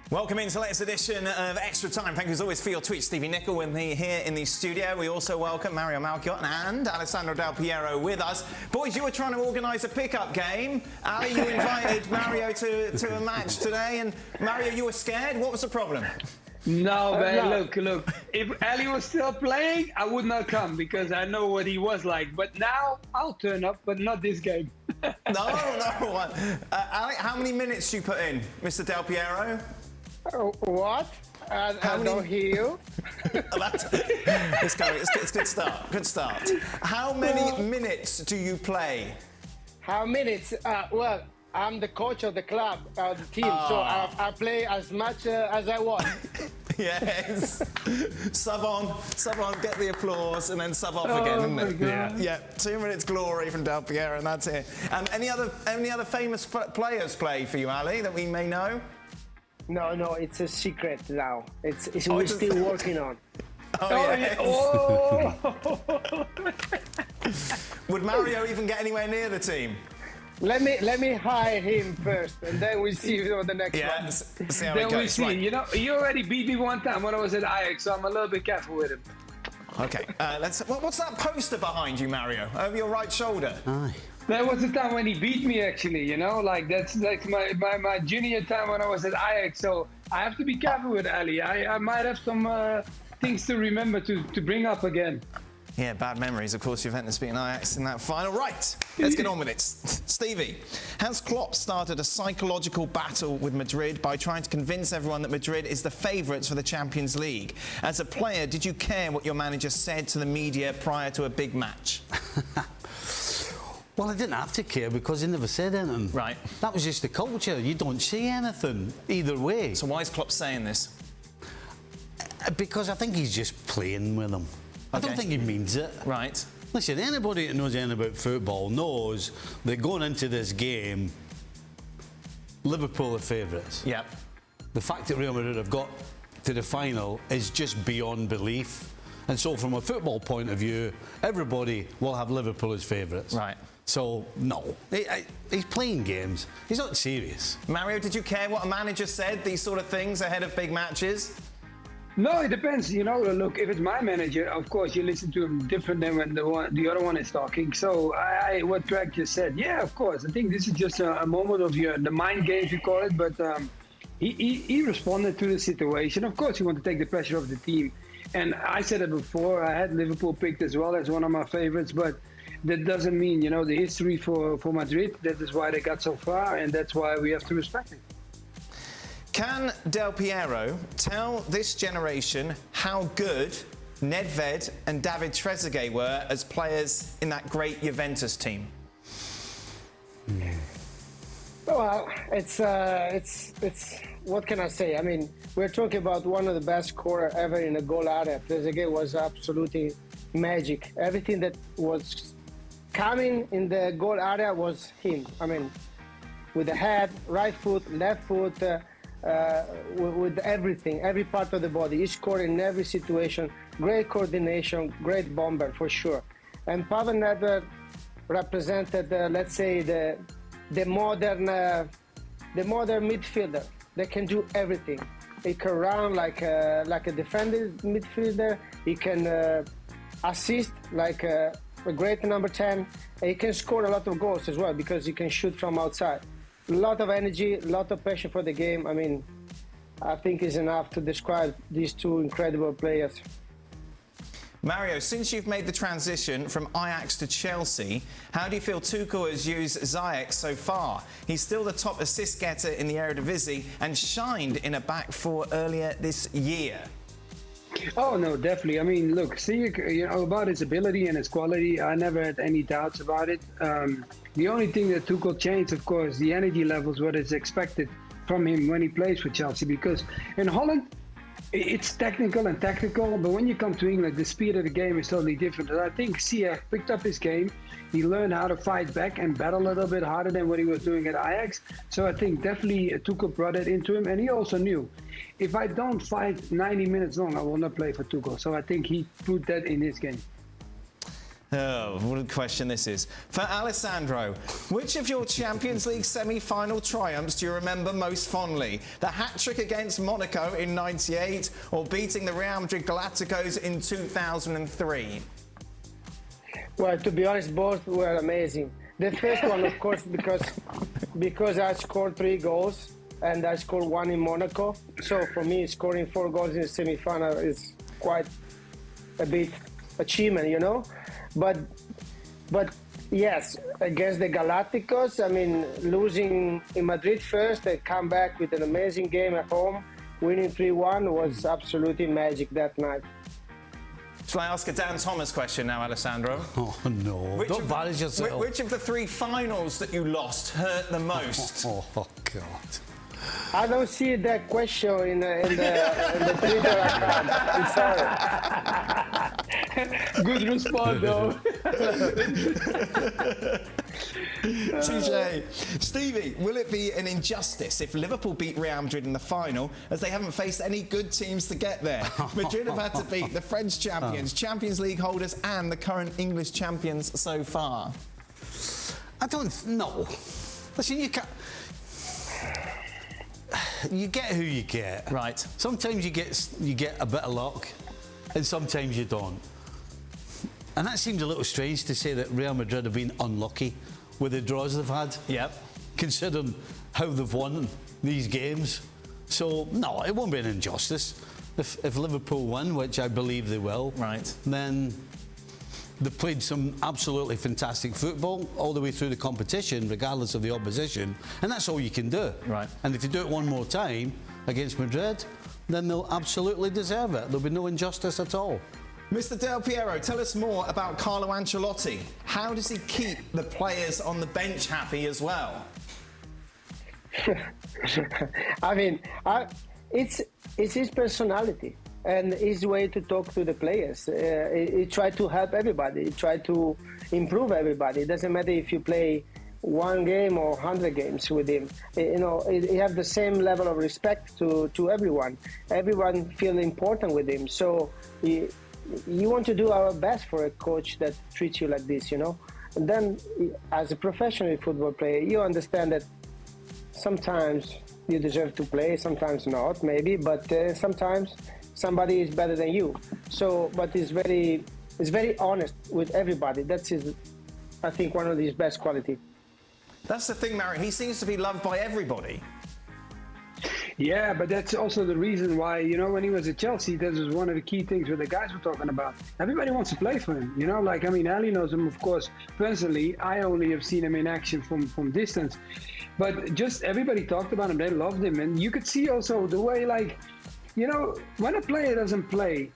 Welcome into the latest edition of Extra Time. Thank you as always for your tweets. Stevie Nicol with me here in the studio. We also welcome Mario Malchiot and Alessandro Del Piero with us. Boys, you were trying to organise a pickup game. Ali, you invited Mario to a match today, and Mario, you were scared. What was the problem? No, man, look. If Ali was still playing, I would not come because I know what he was like. But now, I'll turn up, but not this game. No. Ali, how many minutes you put in, Mr. Del Piero? What? I don't hear you. It's good start. Good start. How many minutes do you play? How minutes? Well, I'm the coach of the club, of the team, so I play as much as I want. Yes. Sub on, get the applause, and then sub off again, isn't it? Yeah. 2 minutes glory from Del Piero, and that's it. Any other famous players play for you, Ali, that we may know? No, it's a secret now. We're still working on. Would Mario even get anywhere near the team? Let me hire him first, and then we'll see on the next one. See how then it goes. We see. Right. You know, he already beat me one time when I was at Ajax, so I'm a little bit careful with him. Okay, what's that poster behind you, Mario? Over your right shoulder? Aye. That was the time when he beat me, actually, you know? Like, that's like my junior time when I was at Ajax, so I have to be careful with Ali. I might have some things to remember to bring up again. Yeah, bad memories. Of course, Juventus beating Ajax in that final. Right, let's get on with it. Stevie, has Klopp started a psychological battle with Madrid by trying to convince everyone that Madrid is the favourites for the Champions League? As a player, did you care what your manager said to the media prior to a big match? Well, I didn't have to care because he never said anything. Right. That was just the culture. You don't say anything either way. So why is Klopp saying this? Because I think he's just playing with them. I don't think he means it. Right. Listen, anybody that knows anything about football knows that going into this game, Liverpool are favourites. Yep. The fact that Real Madrid have got to the final is just beyond belief. And so from a football point of view, everybody will have Liverpool as favourites. Right. So, no. He's playing games. He's not serious. Mario, did you care what a manager said, these sort of things, ahead of big matches? No, it depends. You know, look, if it's my manager, of course, you listen to him different than when the other one is talking. So what Greg just said, yeah, of course. I think this is just a moment of the mind games, you call it. But he responded to the situation. Of course, he wanted to take the pressure off the team. And I said it before, I had Liverpool picked as well as one of my favorites. But that doesn't mean, you know, the history for Madrid. That is why they got so far, and that's why we have to respect it. Can Del Piero tell this generation how good Nedved and David Trezeguet were as players in that great Juventus team? Well, it's what can I say? I mean, we're talking about one of the best scorers ever in a goal area. Trezeguet was absolutely magic. Everything that was coming in the goal area was him. I mean, with the head, right foot, left foot, with everything, every part of the body. He scored in every situation. Great coordination, great bomber for sure. And Pavel Nedved represented, let's say, the modern midfielder. They can do everything. He can run like a defending midfielder. He can assist like a great number 10. And he can score a lot of goals as well because he can shoot from outside. A lot of energy, a lot of passion for the game. I mean, I think is enough to describe these two incredible players. Mario, since you've made the transition from Ajax to Chelsea, how do you feel Tuchel has used Ziyech so far? He's still the top assist getter in the Eredivisie and shined in a back four earlier this year. Oh, no, definitely. I mean, look, Ziyech, you know, about his ability and his quality, I never had any doubts about it. The only thing that Tuchel changed, of course, the energy levels, what is expected from him when he plays for Chelsea. Because in Holland, it's technical and tactical, but when you come to England, the speed of the game is totally different. And I think Ziyech picked up his game. He learned how to fight back and battle a little bit harder than what he was doing at Ajax. So I think definitely Tuchel brought it into him. And he also knew, if I don't fight 90 minutes long, I will not play for Tuchel. So I think he put that in his game. Oh, what a question this is. For Alessandro, which of your Champions League semi-final triumphs do you remember most fondly? The hat-trick against Monaco in '98 or beating the Real Madrid Galacticos in 2003? Well, to be honest, both were amazing. The first one, of course, because I scored 3 goals and I scored 1 in Monaco. So for me, scoring 4 goals in the semi-final is quite a big achievement, you know. But yes, against the Galacticos, I mean, losing in Madrid first, they come back with an amazing game at home, winning 3-1 was absolutely magic that night. Shall I ask a Dan Thomas question now, Alessandro? Oh, no. Don't embarrass yourself. Which of the 3 finals that you lost hurt the most? Oh, God. I don't see that question in the Twitter account. I'm sorry. Good response, though. Touché. Stevie, will it be an injustice if Liverpool beat Real Madrid in the final, as they haven't faced any good teams to get there? Madrid have had to beat the French champions, Champions League holders, and the current English champions so far. I don't know. Listen, you can't. You get who you get. Right. Sometimes you get a bit of luck, and sometimes you don't. And that seems a little strange to say that Real Madrid have been unlucky with the draws they've had. Yep. Considering how they've won these games. So, no, it won't be an injustice. If Liverpool win, which I believe they will, right, then they've played some absolutely fantastic football all the way through the competition, regardless of the opposition, and that's all you can do. Right. And if you do it one more time against Madrid, then they'll absolutely deserve it. There'll be no injustice at all. Mr. Del Piero, tell us more about Carlo Ancelotti. How does he keep the players on the bench happy as well? I mean, it's his personality and his way to talk to the players. He tried to help everybody. He tried to improve everybody. It doesn't matter if you play 1 game or 100 games with him. You know, he have the same level of respect to everyone. Everyone feel important with him. So you want to do our best for a coach that treats you like this, you know. And then, as a professional football player, you understand that sometimes you deserve to play, sometimes not, maybe, but sometimes somebody is better than you. So, but he's very honest with everybody. That's his, I think, one of his best qualities. That's the thing, Mary. He seems to be loved by everybody. Yeah, but that's also the reason why, you know, when he was at Chelsea, this was one of the key things what the guys were talking about. Everybody wants to play for him, you know, like, I mean, Ali knows him, of course, personally. I only have seen him in action from distance. But just everybody talked about him. They loved him. And you could see also the way, like, you know, when a player doesn't play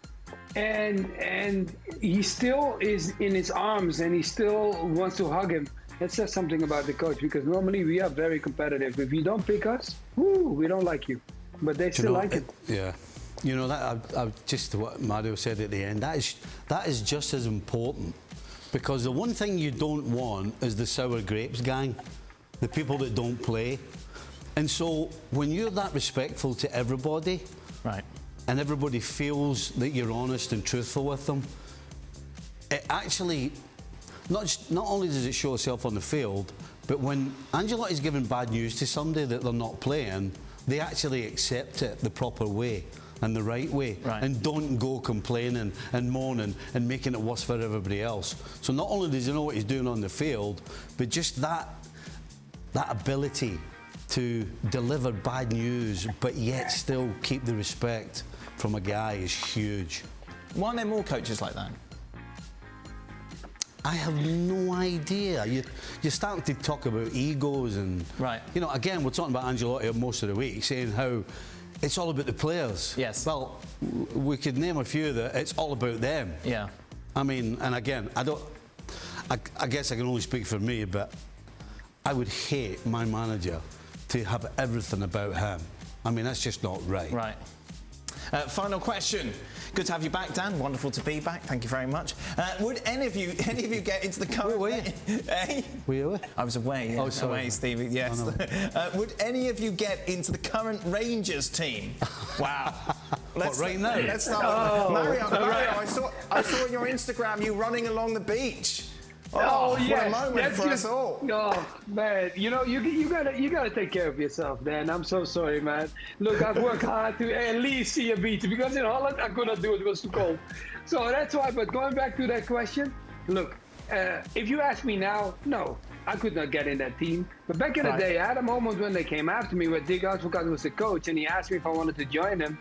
and he still is in his arms and he still wants to hug him, that says something about the coach, because normally we are very competitive. If you don't pick us, we don't like you. But they still like it. Yeah. You know, that I just what Mario said at the end, that is just as important. Because the one thing you don't want is the sour grapes gang, the people that don't play. And so when you're that respectful to everybody, right, and everybody feels that you're honest and truthful with them, it actually not only does it show itself on the field, but when Ancelotti's giving bad news to somebody that they're not playing, they actually accept it the proper way and the right way, right, and don't go complaining and moaning and making it worse for everybody else. So not only does he know what he's doing on the field, but just that ability to deliver bad news but yet still keep the respect from a guy is huge. Why aren't there more coaches like that? I have no idea. You're starting to talk about egos and... Right. You know, again, we're talking about Ancelotti most of the week, saying how it's all about the players. Yes. Well, we could name a few that it's all about them. Yeah. I mean, and again, I guess I can only speak for me, but I would hate my manager to have everything about him. I mean, that's just not right. Right. Final question. Good to have you back, Dan. Wonderful to be back. Thank you very much. Would any of you get into the current... Where were you? Eh? Were you away? I was away. Yeah. Oh, sorry. Away, Stevie. Yes. Would any of you get into the current Rangers team? Wow. Right now? Let's start with Mario. I saw on your Instagram you running along the beach. Oh yeah, what a moment for us all. Oh man, you know you gotta take care of yourself, Dan. I'm so sorry, man. Look, I've worked hard to at least see a beach because in Holland I could not do it. It was too cold. So that's why. But going back to that question, look, if you ask me now, no, I could not get in that team. But back in the day, I had a moment when they came after me where Dick Advocaat was the coach, and he asked me if I wanted to join them.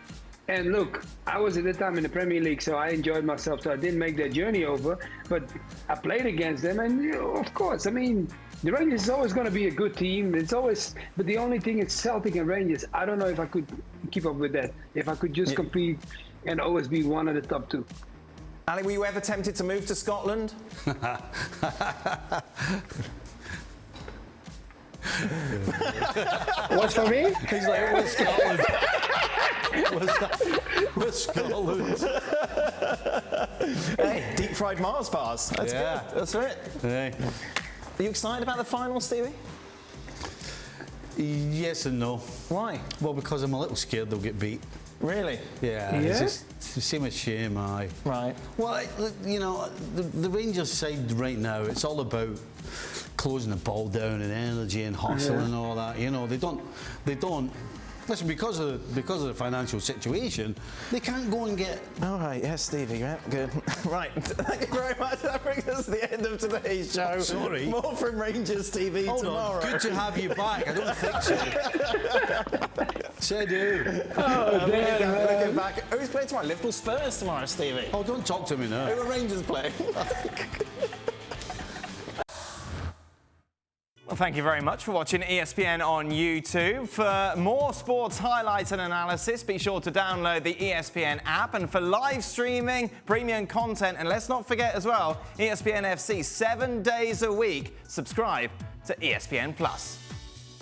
And look, I was at the time in the Premier League, so I enjoyed myself, so I didn't make that journey over. But I played against them, and you know, of course, I mean, the Rangers is always going to be a good team. It's always, but the only thing is Celtic and Rangers. I don't know if I could keep up with that. If I could just compete and always be one of the top two. Ali, were you ever tempted to move to Scotland? What's for me? He's like, what's Scotland? What's Scotland? Hey, deep fried Mars bars. That's good. That's it. Hey. Are you excited about the final, Stevie? Yes and no. Why? Well, because I'm a little scared they'll get beat. Really? Yeah, it's just the same as shame, aye. Right. Well, you know, the Rangers side right now, it's all about closing the ball down and energy and hustling and all that. You know, they don't. Listen, because of the financial situation, they can't go and get. All right, yes, Stevie, yeah, good. Right, thank you very much. That brings us to the end of today's show. Sorry. More from Rangers TV tomorrow. Good to have you back. I don't think so. Say do. Looking back. Who's playing tomorrow? Liverpool Spurs tomorrow, Stevie. Oh, don't talk to me now. Who are Rangers playing? Well, thank you very much for watching ESPN on YouTube. For more sports highlights and analysis, be sure to download the ESPN app. And for live streaming, premium content, and let's not forget as well, ESPN FC 7 days a week. Subscribe to ESPN Plus.